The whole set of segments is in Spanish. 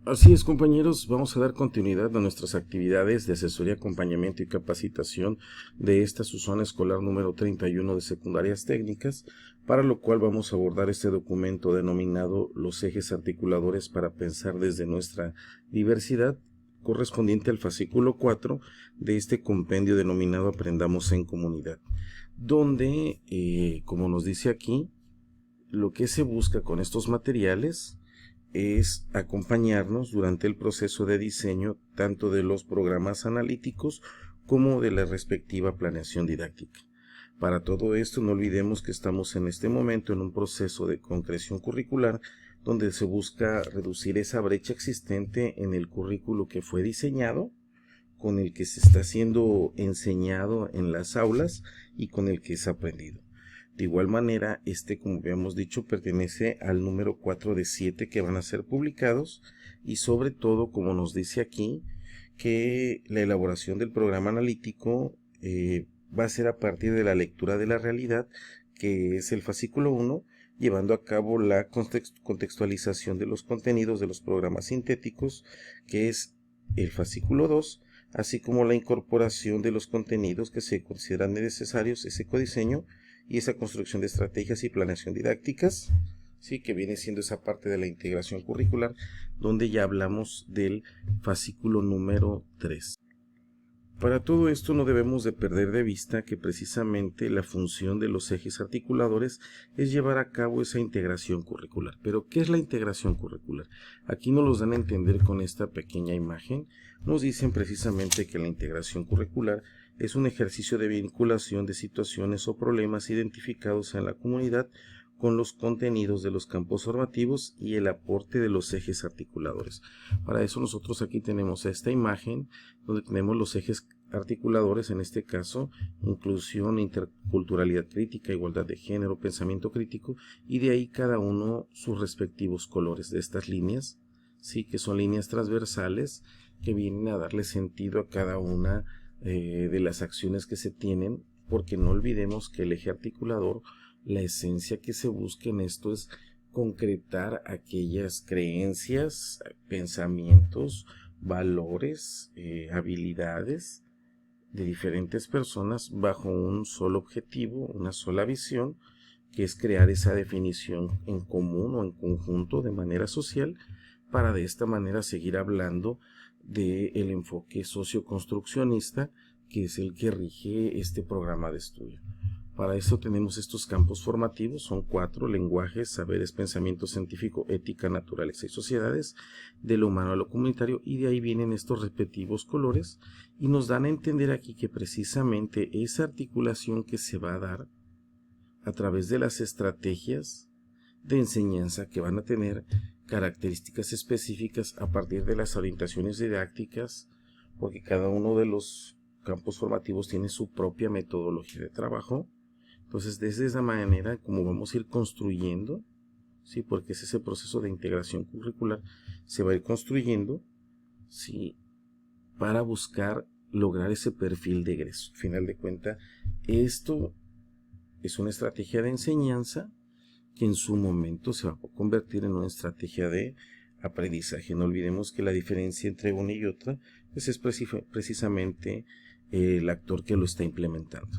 Así es, compañeros, vamos a dar continuidad a nuestras actividades de asesoría, acompañamiento y capacitación de esta su zona escolar número 31 de secundarias técnicas, para lo cual vamos a abordar este documento denominado Los ejes articuladores para pensar desde nuestra diversidad, correspondiente al fascículo 4 de este compendio denominado Aprendamos en Comunidad, donde, como nos dice aquí, lo que se busca con estos materiales es acompañarnos durante el proceso de diseño tanto de los programas analíticos como de la respectiva planeación didáctica. Para todo esto no olvidemos que estamos en este momento en un proceso de concreción curricular donde se busca reducir esa brecha existente en el currículo que fue diseñado, con el que se está siendo enseñado en las aulas y con el que es aprendido. De igual manera, como habíamos dicho, pertenece al número 4 de 7 que van a ser publicados y sobre todo, como nos dice aquí, que la elaboración del programa analítico va a ser a partir de la lectura de la realidad, que es el fascículo 1, llevando a cabo la contextualización de los contenidos de los programas sintéticos, que es el fascículo 2, así como la incorporación de los contenidos que se consideran necesarios, ese codiseño, y esa construcción de estrategias y planeación didácticas, ¿sí? Que viene siendo esa parte de la integración curricular, donde ya hablamos del fascículo número 3. Para todo esto no debemos de perder de vista que precisamente la función de los ejes articuladores es llevar a cabo esa integración curricular. Pero, ¿qué es la integración curricular? Aquí nos los dan a entender con esta pequeña imagen. Nos dicen precisamente que la integración curricular es un ejercicio de vinculación de situaciones o problemas identificados en la comunidad con los contenidos de los campos formativos y el aporte de los ejes articuladores. Para eso nosotros aquí tenemos esta imagen donde tenemos los ejes articuladores, en este caso inclusión, interculturalidad crítica, igualdad de género, pensamiento crítico, y de ahí cada uno sus respectivos colores de estas líneas, sí, que son líneas transversales que vienen a darle sentido a cada una de las acciones que se tienen, porque no olvidemos que el eje articulador, la esencia que se busca en esto es concretar aquellas creencias, pensamientos, valores, habilidades de diferentes personas bajo un solo objetivo, una sola visión, que es crear esa definición en común o en conjunto de manera social, para de esta manera seguir hablando del enfoque socioconstruccionista, que es el que rige este programa de estudio. Para eso tenemos estos campos formativos, son 4: lenguajes, saberes, pensamiento científico, ética, naturaleza y sociedades, de lo humano a lo comunitario, y de ahí vienen estos respectivos colores y nos dan a entender aquí que precisamente esa articulación que se va a dar a través de las estrategias de enseñanza que van a tener características específicas a partir de las orientaciones didácticas, porque cada uno de los campos formativos tiene su propia metodología de trabajo. Entonces, desde esa manera, como vamos a ir construyendo, ¿sí? Porque es ese proceso de integración curricular, se va a ir construyendo, ¿sí? Para buscar lograr ese perfil de egreso. Al final de cuentas, esto es una estrategia de enseñanza que en su momento se va a convertir en una estrategia de aprendizaje. No olvidemos que la diferencia entre una y otra pues es precisamente el actor que lo está implementando.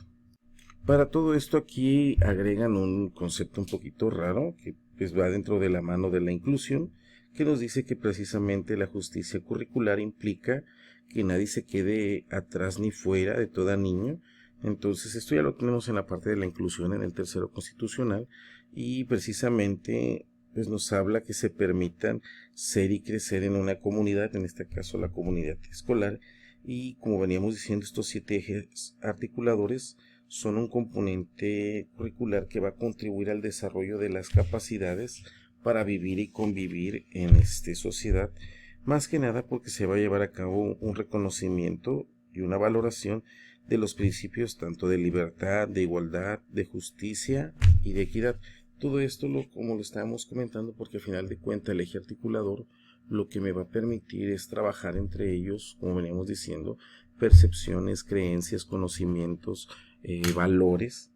Para todo esto aquí agregan un concepto un poquito raro que pues va dentro de la mano de la inclusión, que nos dice que precisamente la justicia curricular implica que nadie se quede atrás ni fuera de todo niño. Entonces esto ya lo tenemos en la parte de la inclusión en el tercero constitucional, y precisamente pues nos habla que se permitan ser y crecer en una comunidad, en este caso la comunidad escolar, y como veníamos diciendo, estos 7 ejes articuladores son un componente curricular que va a contribuir al desarrollo de las capacidades para vivir y convivir en esta sociedad, más que nada porque se va a llevar a cabo un reconocimiento y una valoración de los principios tanto de libertad, de igualdad, de justicia y de equidad. Todo esto, como lo estábamos comentando, porque al final de cuentas el eje articulador lo que me va a permitir es trabajar entre ellos, como veníamos diciendo, percepciones, creencias, conocimientos, valores,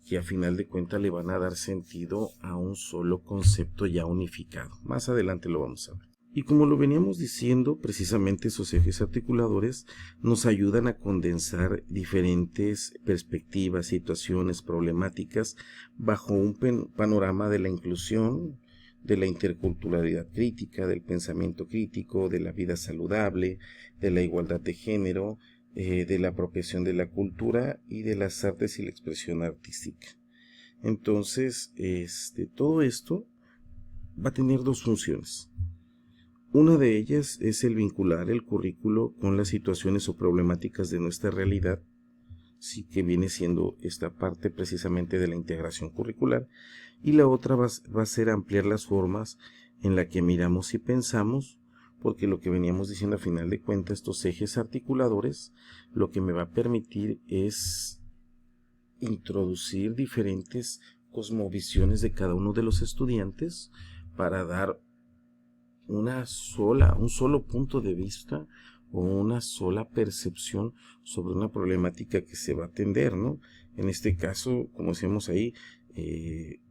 que a final de cuentas le van a dar sentido a un solo concepto ya unificado. Más adelante lo vamos a ver. Y como lo veníamos diciendo, precisamente esos ejes articuladores nos ayudan a condensar diferentes perspectivas, situaciones, problemáticas bajo un panorama de la inclusión, de la interculturalidad crítica, del pensamiento crítico, de la vida saludable, de la igualdad de género, de la apropiación de la cultura y de las artes y la expresión artística. Entonces, todo esto va a tener dos funciones. Una de ellas es el vincular el currículo con las situaciones o problemáticas de nuestra realidad, sí que viene siendo esta parte precisamente de la integración curricular, y la otra va a ser ampliar las formas en la que miramos y pensamos, porque lo que veníamos diciendo a final de cuentas, estos ejes articuladores, lo que me va a permitir es introducir diferentes cosmovisiones de cada uno de los estudiantes para dar un solo punto de vista o una sola percepción sobre una problemática que se va a atender, ¿no? En este caso, como decíamos ahí,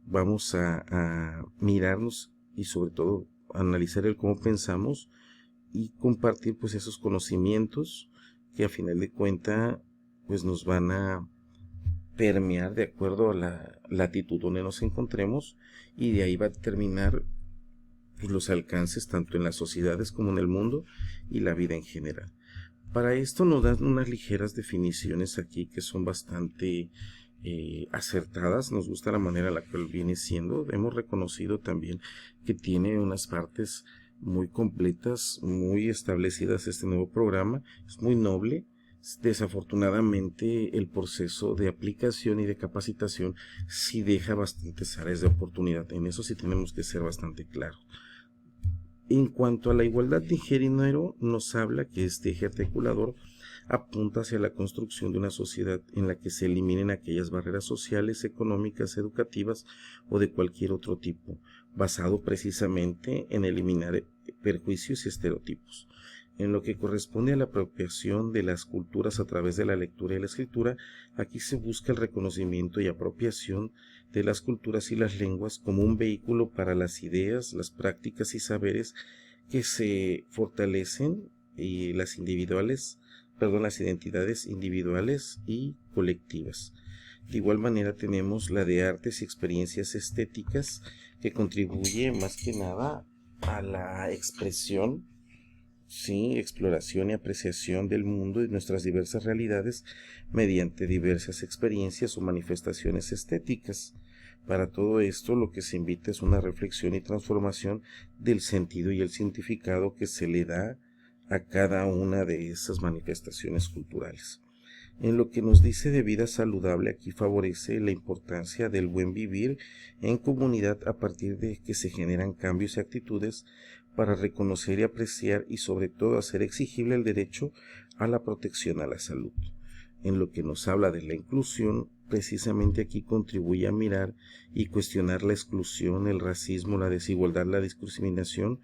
vamos a mirarnos y sobre todo analizar el cómo pensamos y compartir pues esos conocimientos que a final de cuentas pues nos van a permear de acuerdo a la latitud donde nos encontremos, y de ahí va a determinar los alcances tanto en las sociedades como en el mundo y la vida en general. Para esto nos dan unas ligeras definiciones aquí que son bastante acertadas. Nos gusta la manera en la cual viene siendo. Hemos reconocido también que tiene unas partes muy completas, muy establecidas este nuevo programa. Es muy noble. Desafortunadamente el proceso de aplicación y de capacitación sí deja bastantes áreas de oportunidad. En eso sí tenemos que ser bastante claros. En cuanto a la igualdad de género, nos habla que este eje articulador apunta hacia la construcción de una sociedad en la que se eliminen aquellas barreras sociales, económicas, educativas o de cualquier otro tipo, basado precisamente en eliminar perjuicios y estereotipos. En lo que corresponde a la apropiación de las culturas a través de la lectura y la escritura, aquí se busca el reconocimiento y apropiación de las culturas y las lenguas como un vehículo para las ideas, las prácticas y saberes que se fortalecen y las identidades individuales y colectivas. De igual manera tenemos la de artes y experiencias estéticas, que contribuye más que nada a la expresión, sí, exploración y apreciación del mundo y nuestras diversas realidades mediante diversas experiencias o manifestaciones estéticas. Para todo esto lo que se invita es una reflexión y transformación del sentido y el significado que se le da a cada una de esas manifestaciones culturales. En lo que nos dice de vida saludable, aquí favorece la importancia del buen vivir en comunidad a partir de que se generan cambios y actitudes para reconocer y apreciar y sobre todo hacer exigible el derecho a la protección a la salud. En lo que nos habla de la inclusión, precisamente aquí contribuye a mirar y cuestionar la exclusión, el racismo, la desigualdad, la discriminación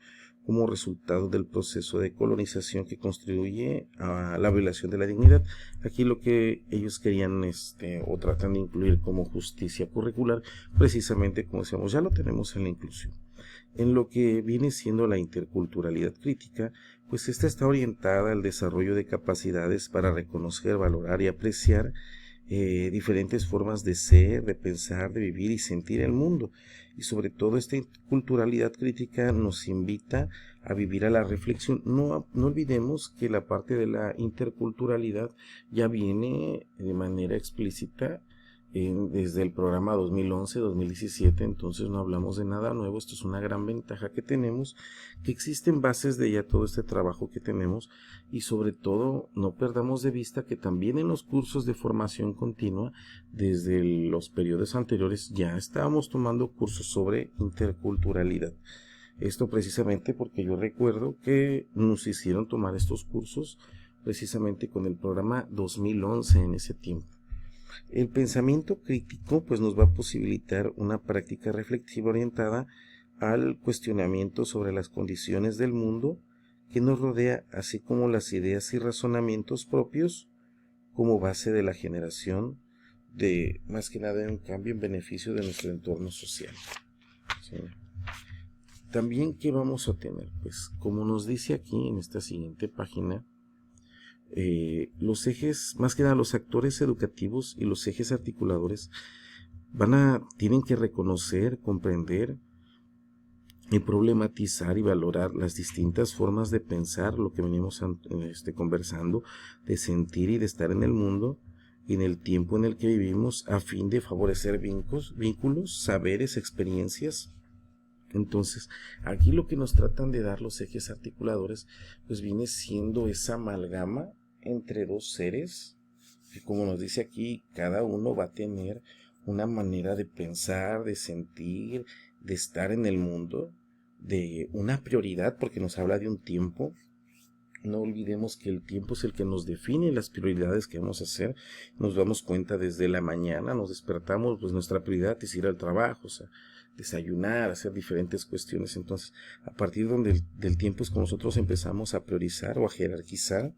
como resultado del proceso de colonización que contribuye a la violación de la dignidad. Aquí lo que ellos querían o tratan de incluir como justicia curricular, precisamente como decíamos, ya lo tenemos en la inclusión. En lo que viene siendo la interculturalidad crítica, pues esta está orientada al desarrollo de capacidades para reconocer, valorar y apreciar diferentes formas de ser, de pensar, de vivir y sentir el mundo. Y sobre todo esta culturalidad crítica nos invita a vivir a la reflexión. No olvidemos que la parte de la interculturalidad ya viene de manera explícita desde el programa 2011-2017, entonces no hablamos de nada nuevo. Esto es una gran ventaja que tenemos, que existen bases de ya todo este trabajo que tenemos, y sobre todo no perdamos de vista que también en los cursos de formación continua, desde los periodos anteriores ya estábamos tomando cursos sobre interculturalidad. Esto precisamente porque yo recuerdo que nos hicieron tomar estos cursos precisamente con el programa 2011 en ese tiempo. El pensamiento crítico pues nos va a posibilitar una práctica reflexiva orientada al cuestionamiento sobre las condiciones del mundo que nos rodea, así como las ideas y razonamientos propios como base de la generación de, más que nada, un cambio en beneficio de nuestro entorno social. ¿Sí? También, ¿qué vamos a tener? Pues como nos dice aquí en esta siguiente página, los ejes, más que nada los actores educativos y los ejes articuladores tienen que reconocer, comprender y problematizar y valorar las distintas formas de pensar, lo que venimos conversando, de sentir y de estar en el mundo y en el tiempo en el que vivimos, a fin de favorecer vínculos, saberes, experiencias. Entonces, aquí lo que nos tratan de dar los ejes articuladores, pues viene siendo esa amalgama entre dos seres, que como nos dice aquí, cada uno va a tener una manera de pensar, de sentir, de estar en el mundo, de una prioridad, porque nos habla de un tiempo. No olvidemos que el tiempo es el que nos define las prioridades que vamos a hacer. Nos damos cuenta desde la mañana, nos despertamos, pues nuestra prioridad es ir al trabajo, o sea, desayunar, hacer diferentes cuestiones. Entonces, a partir del tiempo es cuando nosotros empezamos a priorizar o a jerarquizar.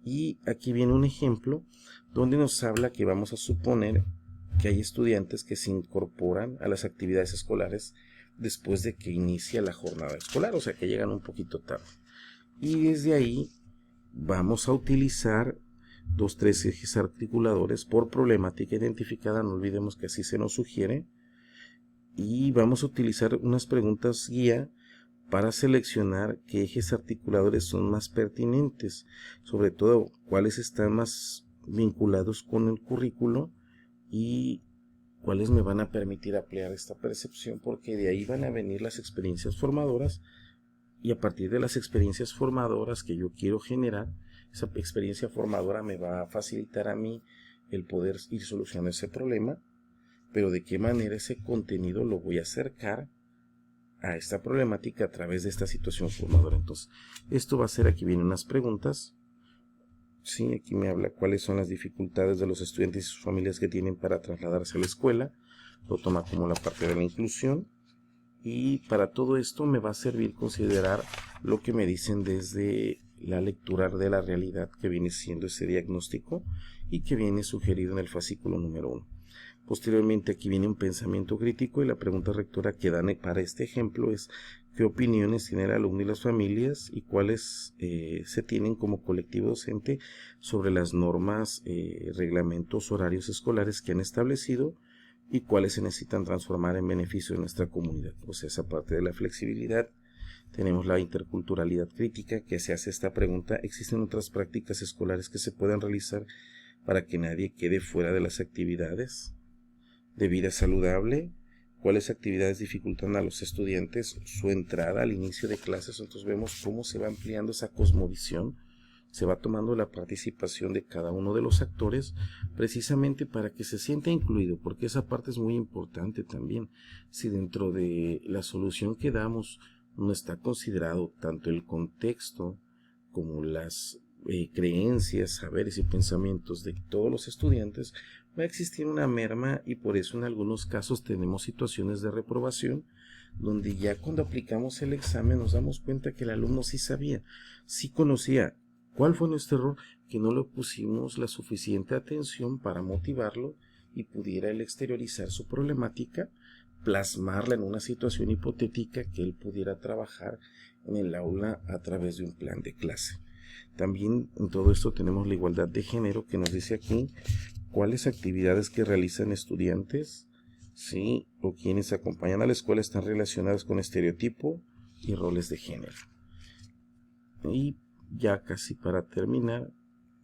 Y aquí viene un ejemplo donde nos habla que vamos a suponer que hay estudiantes que se incorporan a las actividades escolares después de que inicia la jornada escolar, o sea que llegan un poquito tarde. Y desde ahí vamos a utilizar 3 ejes articuladores por problemática identificada, no olvidemos que así se nos sugiere, y vamos a utilizar unas preguntas guía para seleccionar qué ejes articuladores son más pertinentes, sobre todo cuáles están más vinculados con el currículo y cuáles me van a permitir ampliar esta percepción, porque de ahí van a venir las experiencias formadoras, y a partir de las experiencias formadoras que yo quiero generar, esa experiencia formadora me va a facilitar a mí el poder ir solucionando ese problema, pero de qué manera ese contenido lo voy a acercar a esta problemática a través de esta situación formadora. Entonces, esto va a ser, aquí vienen unas preguntas. Sí, aquí me habla cuáles son las dificultades de los estudiantes y sus familias que tienen para trasladarse a la escuela. Lo toma como la parte de la inclusión. Y para todo esto me va a servir considerar lo que me dicen desde la lectura de la realidad, que viene siendo ese diagnóstico y que viene sugerido en el fascículo número 1. Posteriormente aquí viene un pensamiento crítico, y la pregunta rectora que dan para este ejemplo es: ¿qué opiniones tiene el alumno y las familias y cuáles se tienen como colectivo docente sobre las normas, reglamentos, horarios escolares que han establecido y cuáles se necesitan transformar en beneficio de nuestra comunidad? O sea, esa parte de la flexibilidad. Tenemos la interculturalidad crítica, que se hace esta pregunta: ¿existen otras prácticas escolares que se puedan realizar para que nadie quede fuera de las actividades de vida saludable? ¿Cuáles actividades dificultan a los estudiantes su entrada al inicio de clases? Entonces vemos cómo se va ampliando esa cosmovisión, se va tomando la participación de cada uno de los actores, precisamente para que se sienta incluido, porque esa parte es muy importante también. Si dentro de la solución que damos no está considerado tanto el contexto como las creencias, saberes y pensamientos de todos los estudiantes, va a existir una merma, y por eso en algunos casos tenemos situaciones de reprobación, donde ya cuando aplicamos el examen nos damos cuenta que el alumno sí sabía, sí conocía. ¿Cuál fue nuestro error? Que no le pusimos la suficiente atención para motivarlo y pudiera él exteriorizar su problemática, plasmarla en una situación hipotética que él pudiera trabajar en el aula a través de un plan de clase. También en todo esto tenemos la igualdad de género, que nos dice aquí cuáles actividades que realizan estudiantes, ¿sí?, o quienes acompañan a la escuela están relacionadas con estereotipo y roles de género. Y ya casi para terminar,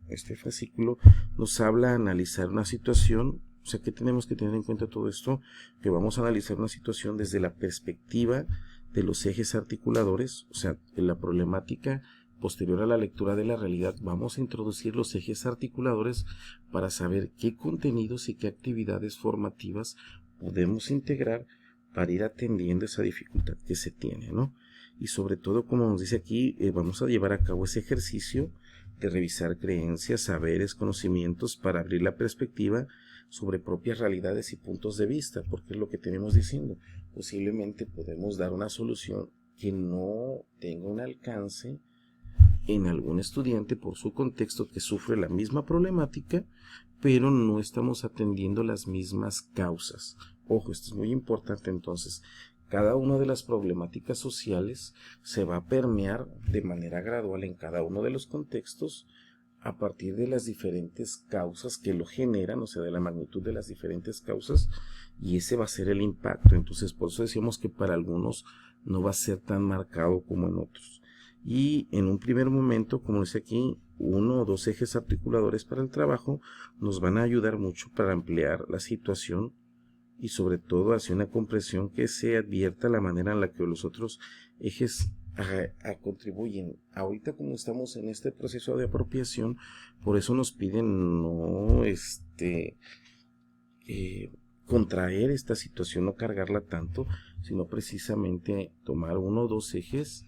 este fascículo nos habla de analizar una situación. O sea, ¿qué tenemos que tener en cuenta todo esto? Que vamos a analizar una situación desde la perspectiva de los ejes articuladores, o sea, en la problemática. Posterior a la lectura de la realidad, vamos a introducir los ejes articuladores para saber qué contenidos y qué actividades formativas podemos integrar para ir atendiendo esa dificultad que se tiene, ¿no? Y sobre todo, como nos dice aquí, vamos a llevar a cabo ese ejercicio de revisar creencias, saberes, conocimientos para abrir la perspectiva sobre propias realidades y puntos de vista, porque es lo que tenemos diciendo. Posiblemente podemos dar una solución que no tenga un alcance en algún estudiante por su contexto, que sufre la misma problemática, pero no estamos atendiendo las mismas causas. Ojo, esto es muy importante. Entonces, cada una de las problemáticas sociales se va a permear de manera gradual en cada uno de los contextos a partir de las diferentes causas que lo generan, o sea, de la magnitud de las diferentes causas, y ese va a ser el impacto. Entonces, por eso decíamos que para algunos no va a ser tan marcado como en otros. Y en un primer momento, como dice aquí, 1 o 2 ejes articuladores para el trabajo nos van a ayudar mucho para ampliar la situación y sobre todo hacia una comprensión que se advierta la manera en la que los otros ejes contribuyen. Ahorita, como estamos en este proceso de apropiación, por eso nos piden no contraer esta situación, no cargarla tanto, sino precisamente tomar 1 o 2 ejes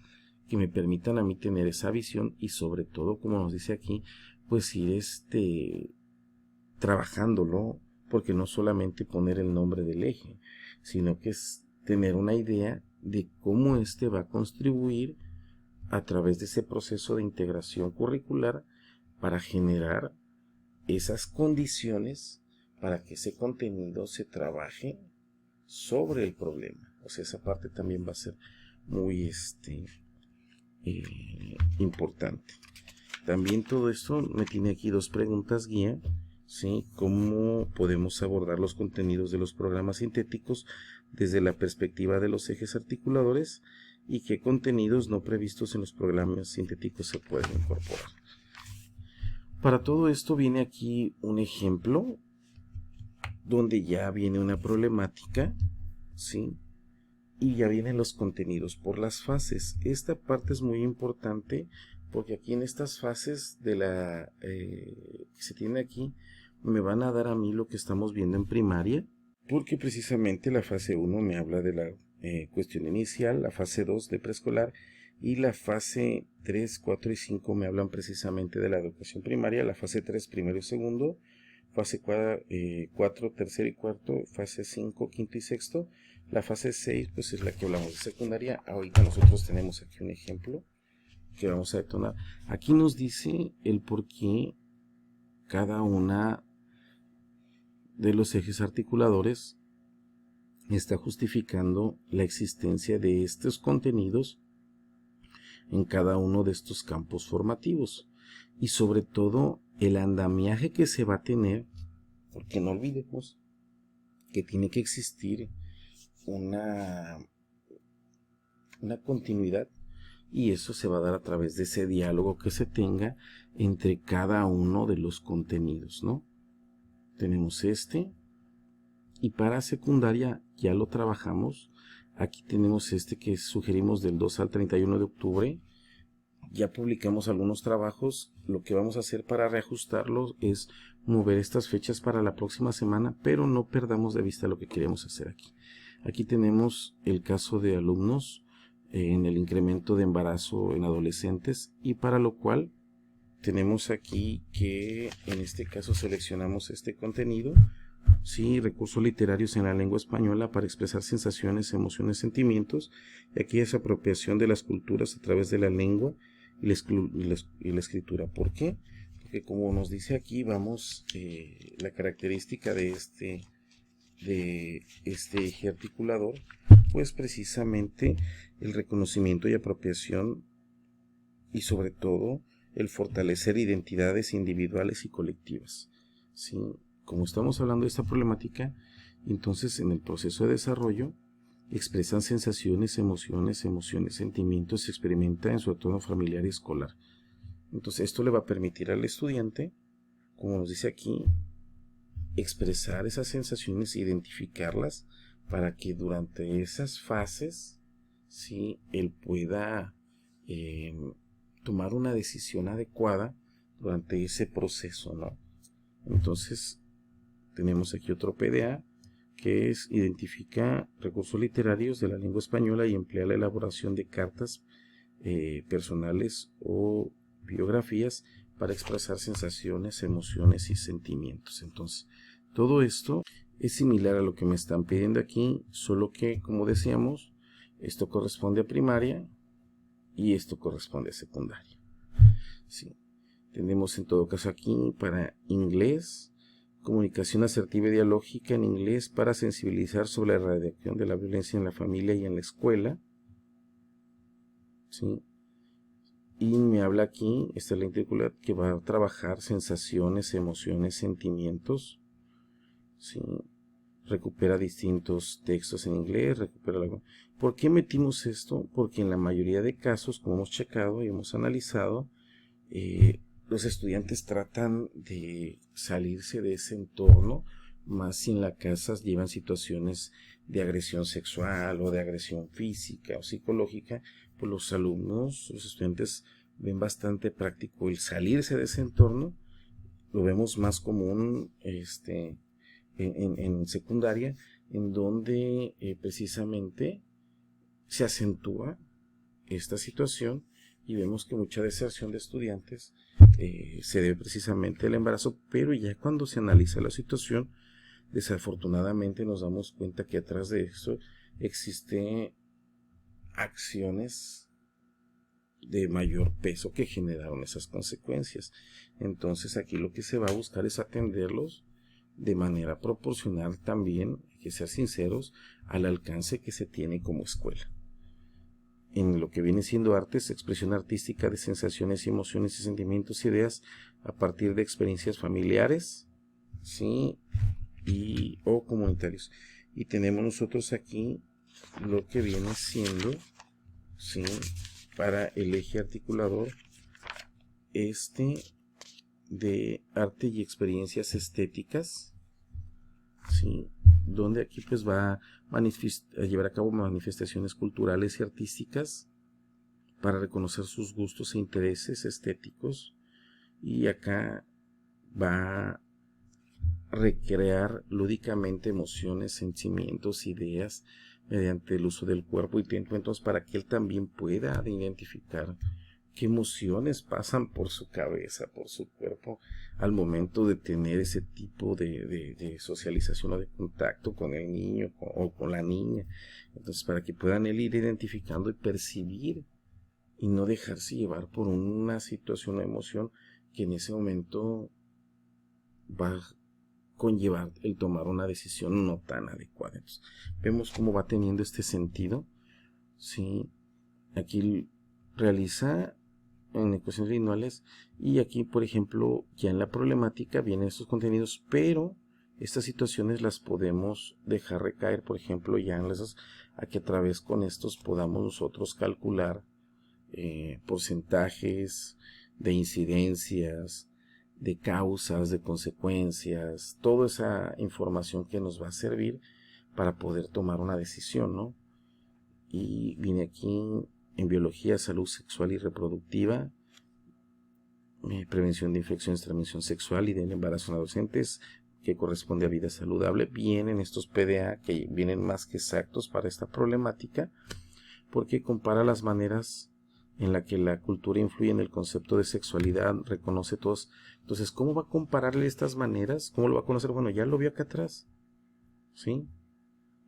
que me permitan a mí tener esa visión y sobre todo, como nos dice aquí, pues ir trabajándolo, porque no solamente poner el nombre del eje, sino que es tener una idea de cómo va a contribuir a través de ese proceso de integración curricular para generar esas condiciones para que ese contenido se trabaje sobre el problema. O sea, esa parte también va a ser muy importante. También todo esto me tiene aquí 2 preguntas guía. ¿Sí? ¿Cómo podemos abordar los contenidos de los programas sintéticos desde la perspectiva de los ejes articuladores y qué contenidos no previstos en los programas sintéticos se pueden incorporar? Para todo esto viene aquí un ejemplo donde ya viene una problemática, ¿sí? Y ya vienen los contenidos por las fases. Esta parte es muy importante porque aquí en estas fases de que se tiene aquí, me van a dar a mí lo que estamos viendo en primaria, porque precisamente la fase 1 me habla de la cuestión inicial, la fase 2 de preescolar, y la fase 3, 4 y 5 me hablan precisamente de la educación primaria, la fase 3 primero y segundo, fase 4 tercero y cuarto, fase 5 quinto y sexto, la fase 6 pues es la que hablamos de secundaria. Ahorita nosotros tenemos aquí un ejemplo que vamos a detonar. Aquí nos dice el por qué cada una de los ejes articuladores está justificando la existencia de estos contenidos en cada uno de estos campos formativos y sobre todo el andamiaje que se va a tener, porque no olvidemos que tiene que existir una continuidad y eso se va a dar a través de ese diálogo que se tenga entre cada uno de los contenidos, ¿no? Tenemos y para secundaria ya lo trabajamos. Aquí tenemos que sugerimos del 2 al 31 de octubre. Ya publicamos algunos trabajos. Lo que vamos a hacer para reajustarlos es mover estas fechas para la próxima semana, pero no perdamos de vista lo que queremos hacer aquí. Aquí tenemos el caso de alumnos en el incremento de embarazo en adolescentes y para lo cual tenemos aquí que en este caso seleccionamos este contenido, ¿sí? Recursos literarios en la lengua española para expresar sensaciones, emociones, sentimientos. Y aquí es apropiación de las culturas a través de la lengua y la escritura. ¿Por qué? Porque como nos dice aquí, vamos, la característica de este eje articulador, pues precisamente el reconocimiento y apropiación y sobre todo el fortalecer identidades individuales y colectivas, ¿sí? Como estamos hablando de esta problemática, entonces en el proceso de desarrollo expresan sensaciones, emociones, sentimientos, se experimenta en su entorno familiar y escolar. Entonces esto le va a permitir al estudiante, como nos dice aquí, expresar esas sensaciones, identificarlas, para que durante esas fases, ¿sí?, él pueda tomar una decisión adecuada durante ese proceso, ¿no? Entonces, tenemos aquí otro PDA, que es identifica recursos literarios de la lengua española y emplea la elaboración de cartas personales o biografías para expresar sensaciones, emociones y sentimientos. Entonces, todo esto es similar a lo que me están pidiendo aquí, solo que, como decíamos, esto corresponde a primaria y esto corresponde a secundaria. Sí. Tenemos en todo caso aquí para inglés, comunicación asertiva y dialógica en inglés para sensibilizar sobre la erradicación de la violencia en la familia y en la escuela. ¿Sí? Y me habla aquí, esta es la intrícula, que va a trabajar sensaciones, emociones, sentimientos. ¿Sí? Recupera distintos textos en inglés, ¿Por qué metimos esto? Porque en la mayoría de casos, como hemos checado y hemos analizado, los estudiantes tratan de salirse de ese entorno, más si en la casa llevan situaciones de agresión sexual o de agresión física o psicológica, pues los alumnos, los estudiantes ven bastante práctico el salirse de ese entorno. Lo vemos más común en secundaria, en donde precisamente se acentúa esta situación y vemos que mucha deserción de estudiantes se debe precisamente al embarazo, pero ya cuando se analiza la situación, desafortunadamente nos damos cuenta que atrás de eso existen acciones de mayor peso que generaron esas consecuencias. Entonces aquí lo que se va a buscar es atenderlos de manera proporcional también, hay que ser sinceros, al alcance que se tiene como escuela. En lo que viene siendo artes, expresión artística de sensaciones, emociones y sentimientos, ideas a partir de experiencias familiares, ¿sí? O comunitarios. Y tenemos nosotros aquí lo que viene siendo, ¿sí?, para el eje articulador de arte y experiencias estéticas, ¿sí?, donde aquí pues va a llevar a cabo manifestaciones culturales y artísticas para reconocer sus gustos e intereses estéticos, y acá va a recrear lúdicamente emociones, sentimientos, ideas mediante el uso del cuerpo y tiempo, entonces para que él también pueda identificar qué emociones pasan por su cabeza, por su cuerpo, al momento de tener ese tipo de socialización o de contacto con el niño o con la niña. Entonces, para que puedan él ir identificando y percibir y no dejarse llevar por una situación o emoción que en ese momento va a conllevar el tomar una decisión no tan adecuada. Entonces, vemos cómo va teniendo este sentido. ¿Sí? Aquí realiza en ecuaciones lineales, y aquí por ejemplo ya en la problemática vienen estos contenidos, pero estas situaciones las podemos dejar recaer, por ejemplo ya en las, a que a través con estos podamos nosotros calcular porcentajes de incidencias, de causas, de consecuencias, toda esa información que nos va a servir para poder tomar una decisión, ¿no? Y viene aquí en biología, salud sexual y reproductiva, prevención de infecciones de transmisión sexual y del embarazo en adolescentes, que corresponde a vida saludable. Vienen estos PDA que vienen más que exactos para esta problemática, porque compara las maneras en la que la cultura influye en el concepto de sexualidad, reconoce todos. Entonces, ¿cómo va a compararle estas maneras? ¿Cómo lo va a conocer? Bueno, ya lo vio acá atrás, ¿sí?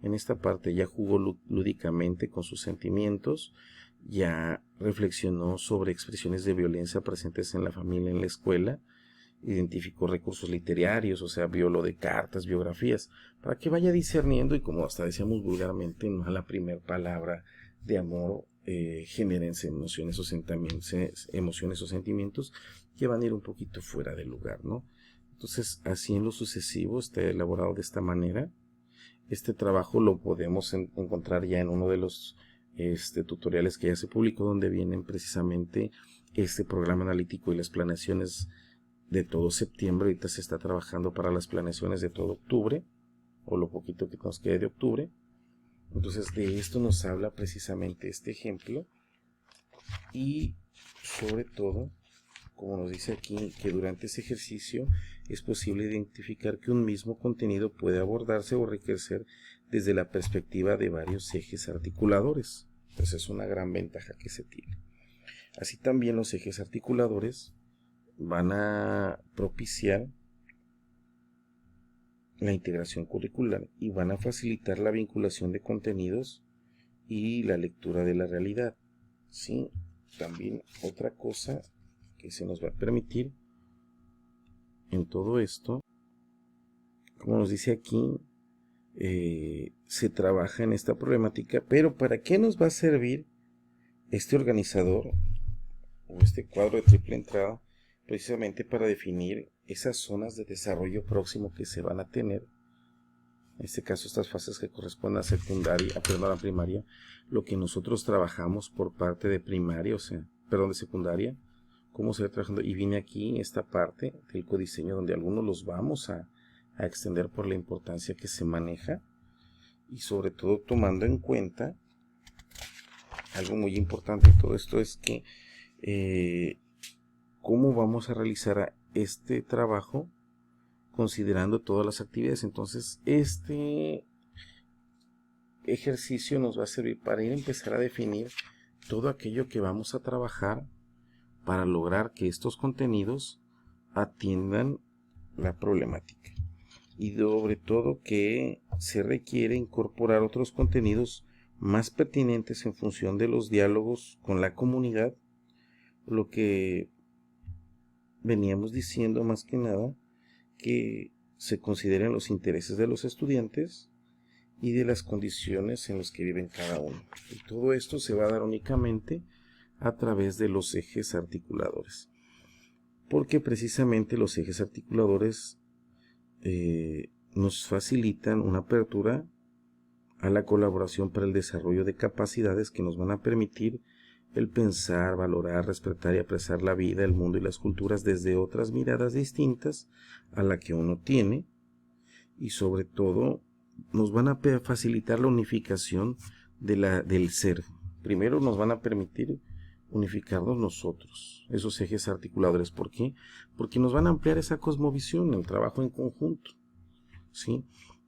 En esta parte ya jugó lúdicamente con sus sentimientos, ya reflexionó sobre expresiones de violencia presentes en la familia, en la escuela, identificó recursos literarios, o sea, vio lo de cartas, biografías, para que vaya discerniendo, y como hasta decíamos vulgarmente, no a la primera palabra de amor generen emociones o sentimientos que van a ir un poquito fuera del lugar, ¿no? Entonces, así en lo sucesivo está elaborado de esta manera. Este trabajo lo podemos encontrar ya en uno de los tutoriales que ya se publicó, donde vienen precisamente este programa analítico y las planeaciones de todo septiembre. Ahorita se está trabajando para las planeaciones de todo octubre, o lo poquito que nos quede de octubre. Entonces de esto nos habla precisamente este ejemplo, y sobre todo, como nos dice aquí, que durante ese ejercicio es posible identificar que un mismo contenido puede abordarse o enriquecer desde la perspectiva de varios ejes articuladores. Entonces es una gran ventaja que se tiene. Así también los ejes articuladores van a propiciar la integración curricular y van a facilitar la vinculación de contenidos y la lectura de la realidad. Sí, también otra cosa que se nos va a permitir en todo esto como nos dice aquí, se trabaja en esta problemática, pero ¿para qué nos va a servir este organizador o este cuadro de triple entrada? Precisamente para definir esas zonas de desarrollo próximo que se van a tener. En este caso, estas fases que corresponden a secundaria, perdón, a primaria, lo que nosotros trabajamos por parte de primaria, o sea, perdón, de secundaria, cómo se va trabajando. Y viene aquí esta parte del codiseño donde algunos los vamos a extender por la importancia que se maneja y sobre todo tomando en cuenta algo muy importante en todo esto es que cómo vamos a realizar este trabajo considerando todas las actividades. Entonces este ejercicio nos va a servir para ir a empezar a definir todo aquello que vamos a trabajar para lograr que estos contenidos atiendan la problemática. Y sobre todo que se requiere incorporar otros contenidos más pertinentes en función de los diálogos con la comunidad, lo que veníamos diciendo más que nada, que se consideren los intereses de los estudiantes y de las condiciones en las que viven cada uno. Y todo esto se va a dar únicamente a través de los ejes articuladores, porque precisamente los ejes articuladores nos facilitan una apertura a la colaboración para el desarrollo de capacidades que nos van a permitir el pensar, valorar, respetar y apreciar la vida, el mundo y las culturas desde otras miradas distintas a la que uno tiene, y sobre todo nos van a facilitar la unificación del ser. Primero nos van a permitir unificarnos nosotros, esos ejes articuladores. ¿Por qué? Porque nos van a ampliar esa cosmovisión, el trabajo en conjunto, ¿sí?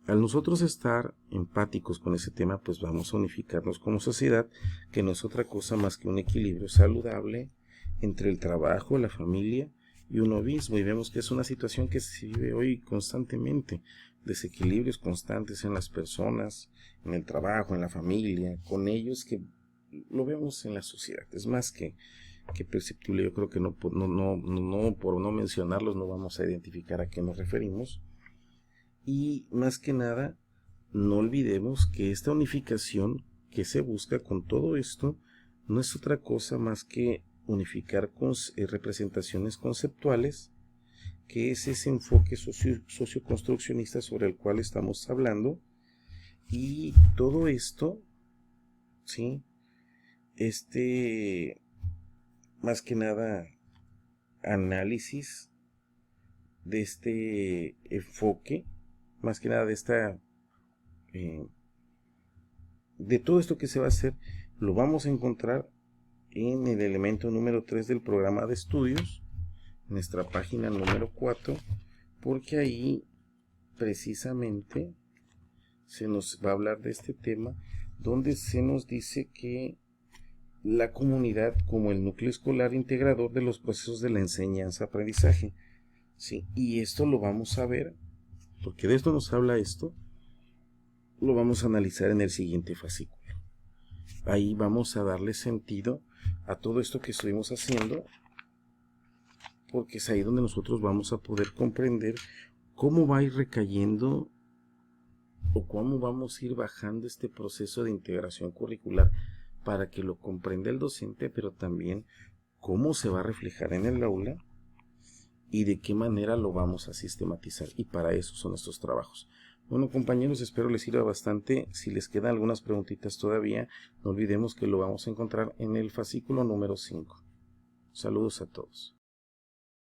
Al nosotros estar empáticos con ese tema, pues vamos a unificarnos como sociedad, que no es otra cosa más que un equilibrio saludable entre el trabajo, la familia y uno mismo. Y vemos que es una situación que se vive hoy constantemente, desequilibrios constantes en las personas, en el trabajo, en la familia, con ellos, que lo vemos en la sociedad. Es más que perceptible. Yo creo que no por no mencionarlos no vamos a identificar a qué nos referimos. Y más que nada, no olvidemos que esta unificación que se busca con todo esto no es otra cosa más que unificar con representaciones conceptuales, que es ese enfoque socioconstruccionista sobre el cual estamos hablando. Y todo esto, ¿sí? Más que nada, análisis de este enfoque, más que nada de todo esto que se va a hacer, lo vamos a encontrar en el elemento número 3 del programa de estudios, nuestra página número 4, porque ahí precisamente se nos va a hablar de este tema, donde se nos dice que la comunidad como el núcleo escolar integrador de los procesos de la enseñanza-aprendizaje, ¿sí? Y esto lo vamos a ver, porque de esto nos habla esto, lo vamos a analizar en el siguiente fascículo. Ahí vamos a darle sentido a todo esto que estuvimos haciendo, porque es ahí donde nosotros vamos a poder comprender cómo va a ir recayendo o cómo vamos a ir bajando este proceso de integración curricular para que lo comprenda el docente, pero también cómo se va a reflejar en el aula y de qué manera lo vamos a sistematizar. Y para eso son estos trabajos. Bueno, compañeros, espero les sirva bastante. Si les quedan algunas preguntitas todavía, no olvidemos que lo vamos a encontrar en el fascículo número 5. Saludos a todos.